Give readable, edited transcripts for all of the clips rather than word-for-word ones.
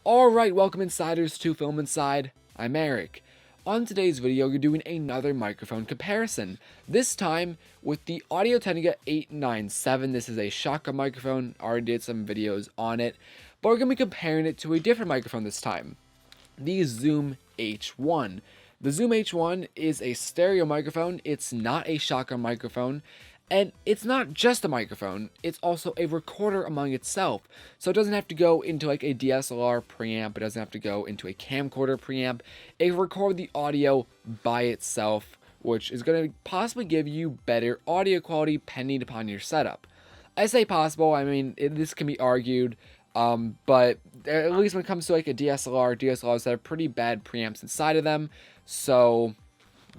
Alright, welcome insiders to Film Inside. I'm Eric. On today's video, you're doing another microphone comparison. This time with the Audio-Technica 897. This is a shotgun microphone. I already did some videos on it, but we're going to be comparing it to a different microphone this time. The Zoom H1. The Zoom H1 is a stereo microphone. It's not a shotgun microphone. And it's not just a microphone, it's also a recorder among itself. So it doesn't have to go into like a DSLR preamp, it doesn't have to go into a camcorder preamp. It records the audio by itself, which is going to possibly give you better audio quality depending upon your setup. I say possible, I mean, this can be argued, but at least when it comes to like a DSLRs have pretty bad preamps inside of them. So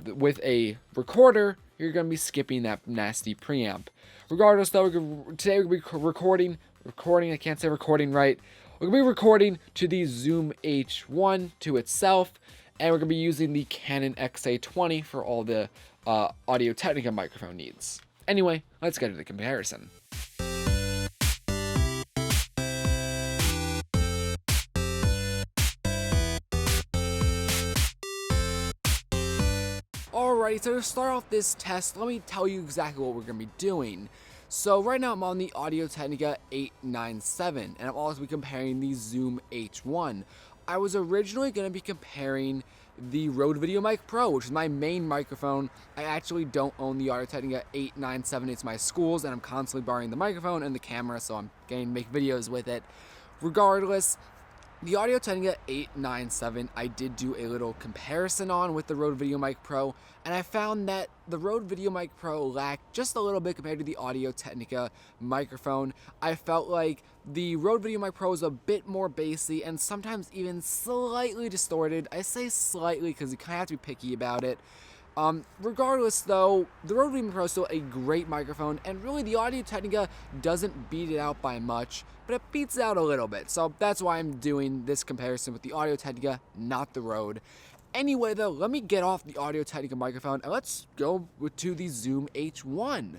with a recorder, you're going to be skipping that nasty preamp. Regardless, though, today we're going to be recording, I can't say recording right. We're going to be recording to the Zoom H1 to itself, and we're going to be using the Canon XA20 for all the Audio-Technica microphone needs. Anyway, let's get into the comparison. Alright, so to start off this test, let me tell you exactly what we're going to be doing. So right now I'm on the Audio-Technica 897, and I'm also be comparing the Zoom H1. I was originally going to be comparing the Rode VideoMic Pro, which is my main microphone. I actually don't own the Audio-Technica 897, it's my school's, and I'm constantly borrowing the microphone and the camera, so I'm getting to make videos with it. Regardless, the Audio-Technica 897 I did do a little comparison on with the Rode VideoMic Pro, and I found that the Rode VideoMic Pro lacked just a little bit compared to the Audio-Technica microphone. I felt like the Rode VideoMic Pro is a bit more bassy and sometimes even slightly distorted. I say slightly because you kind of have to be picky about it. Regardless though, the Rode VideoMic Pro is still a great microphone, and really the Audio-Technica doesn't beat it out by much, but it beats it out a little bit, so that's why I'm doing this comparison with the Audio-Technica, not the Rode. Anyway though, let me get off the Audio-Technica microphone and let's go to the Zoom H1.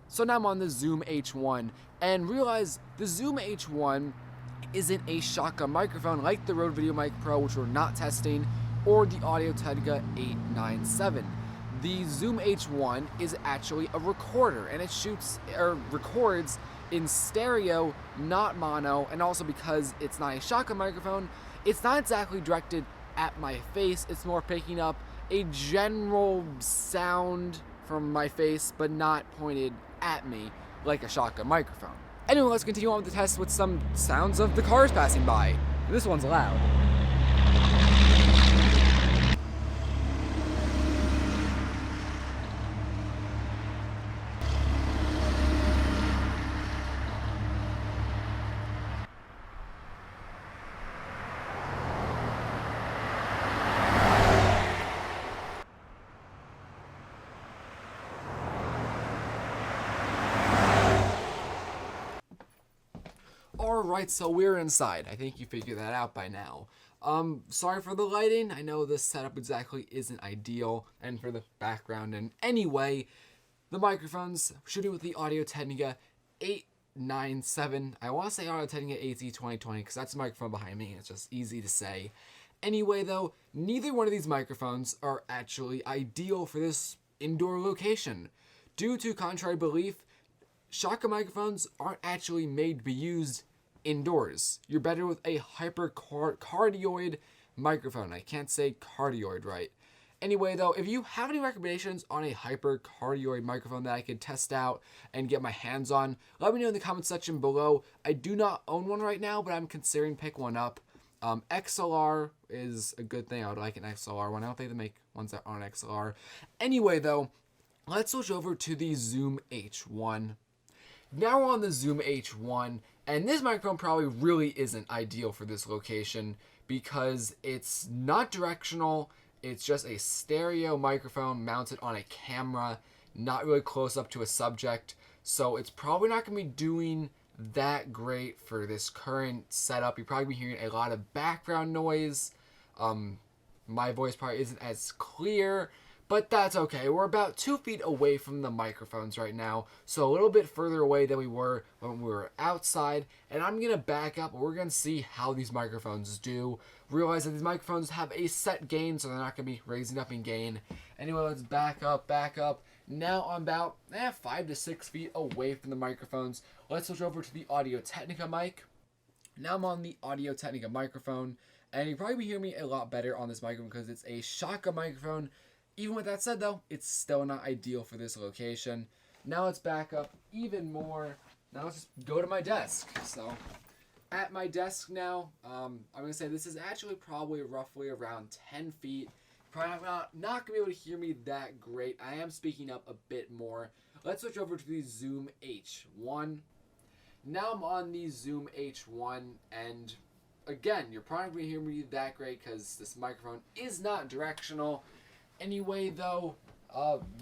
So now I'm on the Zoom H1, and realize the Zoom H1 isn't a shotgun microphone like the Rode VideoMic Pro, which we're not testing, or the Audio-Technica 897. The Zoom H1 is actually a recorder, and it records in stereo, not mono, and also because it's not a shotgun microphone, it's not exactly directed at my face, it's more picking up a general sound from my face, but not pointed at me like a shotgun microphone. Anyway, let's continue on with the test with some sounds of the cars passing by. This one's loud. Alright, so we're inside. I think you figured that out by now. Sorry for the lighting. I know this setup exactly isn't ideal, and for the background. And anyway, the microphones, shooting with the Audio-Technica 897. I want to say Audio-Technica AT2020 because that's the microphone behind me. It's just easy to say. Anyway, though, neither one of these microphones are actually ideal for this indoor location. Due to contrary belief, shotgun microphones aren't actually made to be used indoors. You're better with a hypercardioid microphone. I can't say cardioid right. Anyway, though, if you have any recommendations on a hypercardioid microphone that I could test out and get my hands on, let me know in the comment section below. I do not own one right now, but I'm considering pick one up. XLR is a good thing. I would like an XLR one. I don't think they make ones that aren't XLR. Anyway, though, let's switch over to the Zoom H1. Now we're on the Zoom H1, and this microphone probably really isn't ideal for this location because it's not directional, it's just a stereo microphone mounted on a camera, not really close up to a subject, so it's probably not going to be doing that great for this current setup. You're probably hearing a lot of background noise. My voice probably isn't as clear, But that's okay. We're about 2 feet away from the microphones right now, so a little bit further away than we were when we were outside. And I'm going to back up, and we're going to see how these microphones do. Realize that these microphones have a set gain, so they're not going to be raising up in gain. Anyway, let's back up, back up. Now I'm about 5 to 6 feet away from the microphones. Let's switch over to the Audio Technica mic. Now I'm on the Audio Technica microphone, and you probably hear me a lot better on this microphone because it's a shotgun microphone. Even with that said, though, it's still not ideal for this location. Now let's back up even more. Now let's just go to my desk. So, at my desk now, I'm going to say this is actually probably roughly around 10 feet. Probably not going to be able to hear me that great. I am speaking up a bit more. Let's switch over to the Zoom H1. Now I'm on the Zoom H1, and again, you're probably not going to hear me that great because this microphone is not directional. Anyway, though,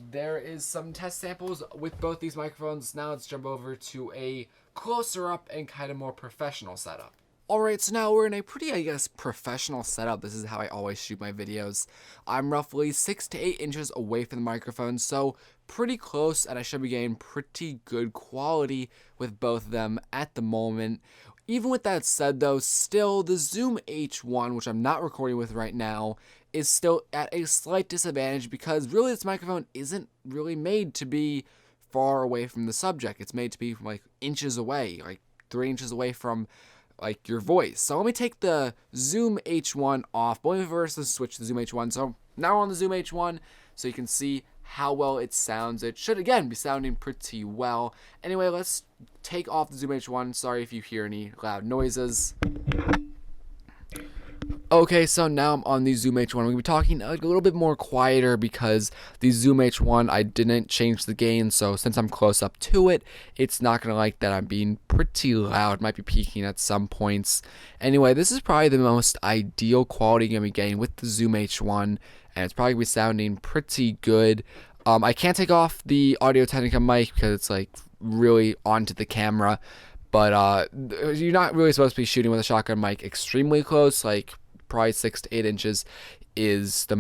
there is some test samples with both these microphones. Now let's jump over to a closer up and kind of more professional setup. Alright, so now we're in a pretty, I guess, professional setup. This is how I always shoot my videos. I'm roughly 6 to 8 inches away from the microphone, so pretty close, and I should be getting pretty good quality with both of them at the moment. Even with that said, though, still the Zoom H1, which I'm not recording with right now, is still at a slight disadvantage because really this microphone isn't really made to be far away from the subject. It's made to be from like inches away, like 3 inches away from like your voice. So let me take the Zoom H1 off. But let me first switch to the Zoom H1. So now we're on the Zoom H1, so you can see how well it sounds. It should again be sounding pretty well. Anyway, let's take off the Zoom H1. Sorry if you hear any loud noises. Okay, so now I'm on the Zoom H1. We're going to be talking a little bit more quieter because the Zoom H1, I didn't change the gain, so since I'm close up to it, it's not going to like that I'm being pretty loud. Might be peaking at some points. Anyway, this is probably the most ideal quality you're going to be getting with the Zoom H1, and it's probably going to be sounding pretty good. I can't take off the Audio Technica mic because it's like really onto the camera, but you're not really supposed to be shooting with a shotgun mic extremely close, like probably 6 to 8 inches is the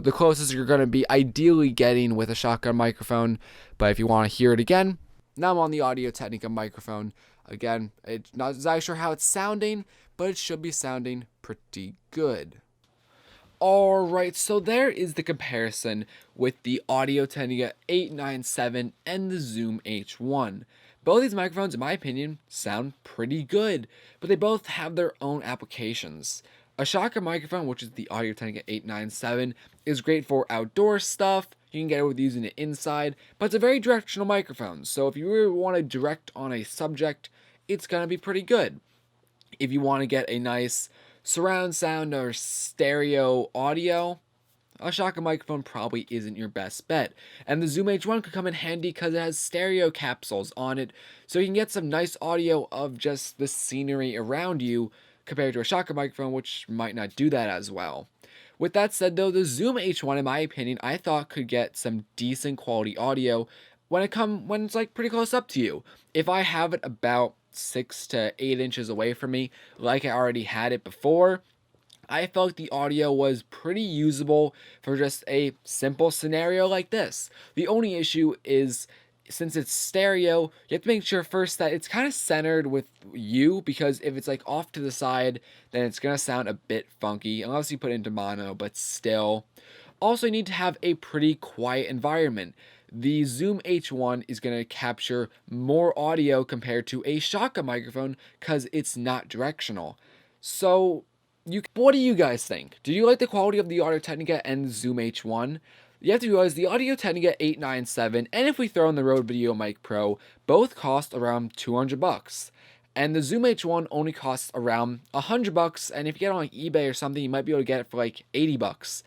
the closest you're going to be ideally getting with a shotgun microphone. But if you want to hear it again, now I'm on the Audio Technica microphone. Again, it's not exactly sure how it's sounding, but it should be sounding pretty good. Alright, so there is the comparison with the Audio Technica 897 and the Zoom H1. Both these microphones, in my opinion, sound pretty good, but they both have their own applications. A shotgun microphone, which is the Audio Technica 897, is great for outdoor stuff. You can get it with using it inside, but it's a very directional microphone. So if you really want to direct on a subject, it's going to be pretty good. If you want to get a nice surround sound or stereo audio, a shotgun microphone probably isn't your best bet. And the Zoom H1 could come in handy because it has stereo capsules on it, so you can get some nice audio of just the scenery around you, compared to a shotgun microphone, which might not do that as well. With that said, though, the Zoom H1, in my opinion, I thought could get some decent quality audio when it's like pretty close up to you. If I have it about 6 to 8 inches away from me, like I already had it before, I felt the audio was pretty usable for just a simple scenario like this. The only issue is, since it's stereo, you have to make sure first that it's kind of centered with you, because if it's like off to the side, then it's going to sound a bit funky, unless you put it into mono, but still. Also, you need to have a pretty quiet environment. The Zoom H1 is going to capture more audio compared to a shotgun microphone because it's not directional. So, what do you guys think? Do you like the quality of the Audio Technica and the Zoom H1? You have to realize the Audio Technica 897, and if we throw in the Rode VideoMic Pro, both cost around $200. And the Zoom H1 only costs around $100, and if you get it on like eBay or something, you might be able to get it for like $80.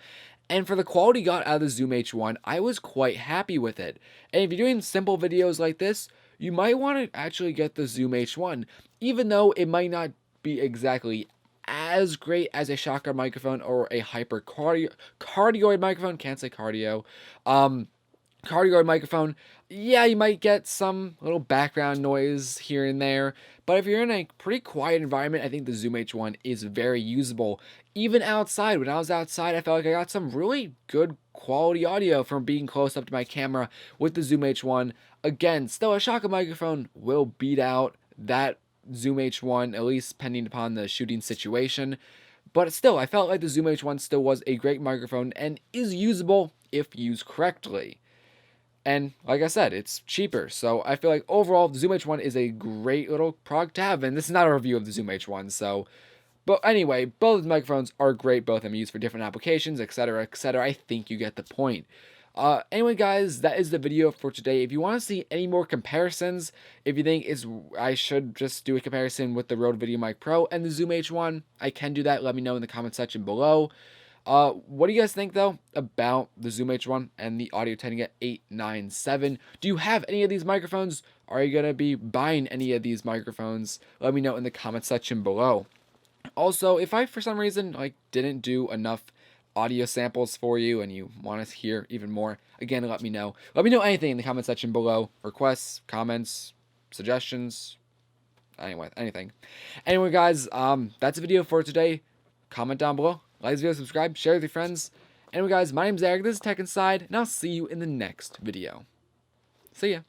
And for the quality got out of the Zoom H1, I was quite happy with it. And if you're doing simple videos like this, you might want to actually get the Zoom H1, even though it might not be exactly as great as a shotgun microphone or a hyper cardioid microphone. Can't say cardio. HardGuard microphone, yeah, you might get some little background noise here and there, but if you're in a pretty quiet environment, I think the Zoom H1 is very usable. Even outside, when I was outside, I felt like I got some really good quality audio from being close up to my camera with the Zoom H1. Again, still a Shotgun microphone will beat out that Zoom H1, at least depending upon the shooting situation. But still, I felt like the Zoom H1 still was a great microphone and is usable if used correctly. And like I said, it's cheaper. So I feel like overall, the Zoom H1 is a great little product to have. And this is not a review of the Zoom H1. So, but anyway, both microphones are great. Both of them used for different applications, etc., etc. I think you get the point. Anyway, guys, that is the video for today. If you want to see any more comparisons, if you think I should just do a comparison with the Rode VideoMic Pro and the Zoom H1, I can do that. Let me know in the comment section below. What do you guys think, though, about the Zoom H1 and the Audio-Technica 897? Do you have any of these microphones? Are you going to be buying any of these microphones? Let me know in the comment section below. Also, if I, for some reason, didn't do enough audio samples for you and you want to hear even more, again, let me know. Let me know anything in the comment section below. Requests, comments, suggestions, anyway, anything. Anyway, guys, that's the video for today. Comment down below. Like this video, subscribe, share with your friends. Anyway, guys, my name's Eric, this is Tech Inside, and I'll see you in the next video. See ya.